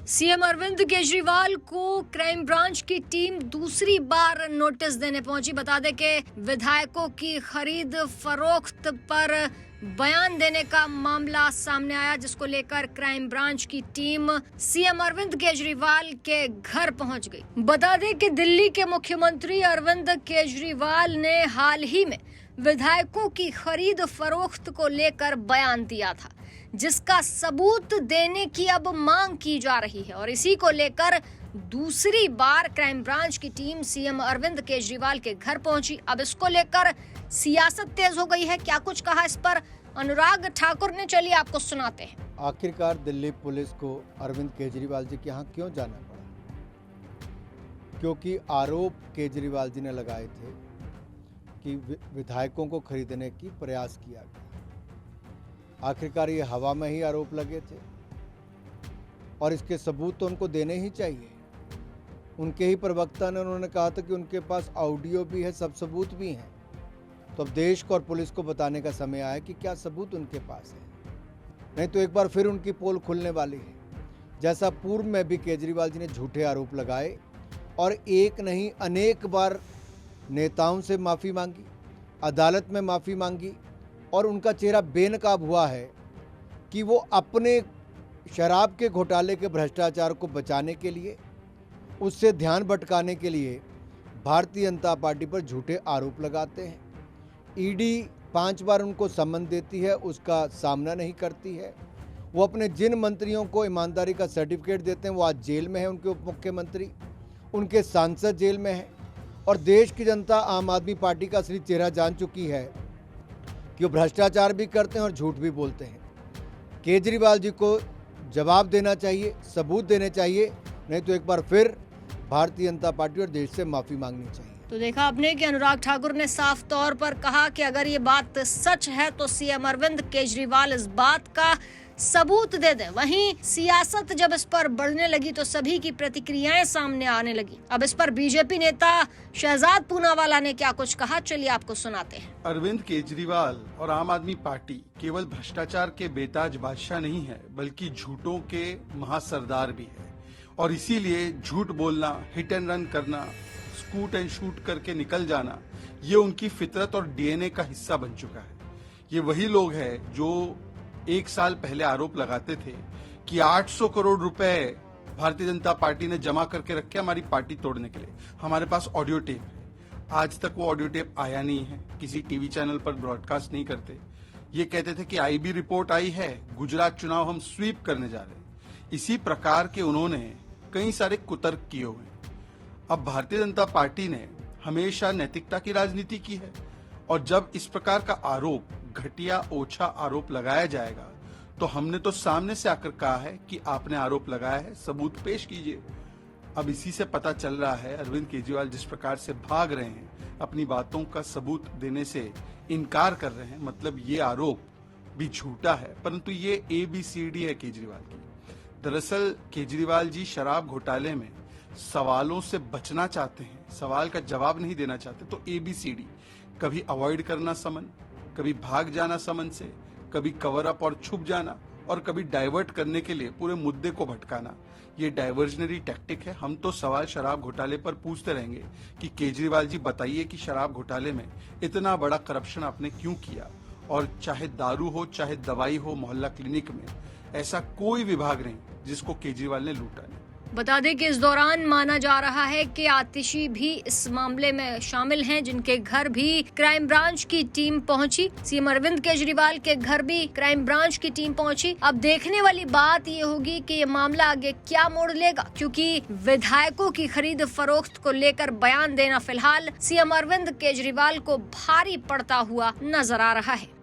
CM Arvind Kejriwal को crime branch की team दूसरी बार नोटिस देने पहुंची। बता दें कि विधायकों की खरीद फरोख्त पर बयान देने का मामला सामने आया, जिसको लेकर क्राइम ब्रांच की टीम सीएम अरविंद केजरीवाल के घर पहुंच गई। बता दें कि दिल्ली के मुख्यमंत्री अरविंद केजरीवाल ने हाल ही में विधायकों की खरीद फरोख्त को लेकर बयान दिया था, जिसका सबूत देने की अब मांग की जा रही है। और इसी को लेकर दूसरी बार क्राइम ब्रांच की टीम सीएम अरविंद केजरीवाल के घर पहुंची। अब इसको लेकर सियासत तेज हो गई है। क्या कुछ कहा इस पर अनुराग ठाकुर ने, चलिए आपको सुनाते हैं। आखिरकार दिल्ली पुलिस को अरविंद केजरीवाल जी के यहाँ क्यों जाना पड़ा? क्योंकि आरोप केजरीवाल जी ने लगाए थे कि विधायकों को खरीदने की प्रयास किया गया। आखिरकार ये हवा में ही आरोप लगे थे और इसके सबूत तो उनको देने ही चाहिए। उनके ही प्रवक्ता ने उन्होंने कहा था कि उनके पास ऑडियो भी है, सब सबूत भी हैं। तो अब देश को और पुलिस को बताने का समय आया कि क्या सबूत उनके पास है, नहीं तो एक बार फिर उनकी पोल खुलने वाली है। जैसा पूर्व में भी केजरीवाल जी ने झूठे आरोप लगाए और एक नहीं अनेक बार नेताओं से माफ़ी मांगी, अदालत में माफ़ी मांगी और उनका चेहरा बेनकाब हुआ है कि वो अपने शराब के घोटाले के भ्रष्टाचार को बचाने के लिए, उससे ध्यान भटकाने के लिए भारतीय जनता पार्टी पर झूठे आरोप लगाते हैं। ईडी 5 बार उनको सम्मन देती है, उसका सामना नहीं करती है। वो अपने जिन मंत्रियों को ईमानदारी का सर्टिफिकेट देते हैं वो आज जेल में है, उनके उप मुख्यमंत्री, उनके सांसद जेल में हैं। और देश की जनता आम आदमी पार्टी का असली चेहरा जान चुकी है कि वो भ्रष्टाचार भी करते हैं और झूठ भी बोलते हैं। केजरीवाल जी को जवाब देना चाहिए, सबूत देने चाहिए, नहीं तो एक बार फिर भारतीय जनता पार्टी और देश से माफ़ी मांगनी चाहिए। तो देखा आपने कि अनुराग ठाकुर ने साफ तौर पर कहा कि अगर ये बात सच है तो सीएम अरविंद केजरीवाल इस बात का सबूत दे दें। वहीं सियासत जब इस पर बढ़ने लगी तो सभी की प्रतिक्रियाएं सामने आने लगी। अब इस पर बीजेपी नेता शहजाद पूनावाला ने क्या कुछ कहा, चलिए आपको सुनाते हैं। अरविंद केजरीवाल और आम आदमी पार्टी केवल भ्रष्टाचार के बेताज बादशाह नहीं है, बल्कि झूठों के महासरदार भी है। और इसीलिए झूठ बोलना, हिट एंड रन करना, स्कूट एंड शूट करके निकल जाना, ये उनकी फितरत और डीएनए का हिस्सा बन चुका है। ये वही लोग हैं जो 1 साल पहले आरोप लगाते थे कि 800 करोड़ रुपए भारतीय जनता पार्टी ने जमा करके रखे हमारी पार्टी तोड़ने के लिए। हमारे पास ऑडियो टेप है, आज तक वो ऑडियो टेप आया नहीं है, किसी टीवी चैनल पर ब्रॉडकास्ट नहीं करते। ये कहते थे कि आईबी रिपोर्ट आई है, गुजरात चुनाव हम स्वीप करने जा रहे हैं। इसी प्रकार के उन्होंने कई सारे कुतर्क किए हुए। अब भारतीय जनता पार्टी ने हमेशा नैतिकता की राजनीति की है और जब इस प्रकार का आरोप, घटिया ओछा आरोप लगाया जाएगा तो हमने तो सामने से आकर कहा है कि आपने आरोप लगाया है, सबूत पेश कीजिए। अब इसी से पता चल रहा है अरविंद केजरीवाल जिस प्रकार से भाग रहे हैं, अपनी बातों का सबूत देने से इनकार कर रहे हैं, मतलब ये आरोप भी झूठा है। परंतु ये ABCD है केजरीवाल की। दरअसल केजरीवाल जी शराब घोटाले में सवालों से बचना चाहते हैं, सवाल का जवाब नहीं देना चाहते। तो ABCD, कभी अवॉइड करना समन, कभी भाग जाना समन से, कभी कवर अप और छुप जाना, और कभी डाइवर्ट करने के लिए पूरे मुद्दे को भटकाना। ये डाइवर्जनरी टैक्टिक है। हम तो सवाल शराब घोटाले पर पूछते रहेंगे कि केजरीवाल जी बताइए कि शराब घोटाले में इतना बड़ा करप्शन आपने क्यों किया। और चाहे दारू हो, चाहे दवाई हो, मोहल्ला क्लिनिक में ऐसा कोई विभाग नहीं जिसको केजरीवाल ने लूटा नहीं। बता दें कि इस दौरान माना जा रहा है कि आतिशी भी इस मामले में शामिल हैं, जिनके घर भी क्राइम ब्रांच की टीम पहुंची। सीएम अरविंद केजरीवाल के घर भी क्राइम ब्रांच की टीम पहुंची। अब देखने वाली बात ये होगी कि ये मामला आगे क्या मोड़ लेगा, क्योंकि विधायकों की खरीद फरोख्त को लेकर बयान देना फिलहाल सीएम अरविंद केजरीवाल को भारी पड़ता हुआ नजर आ रहा है।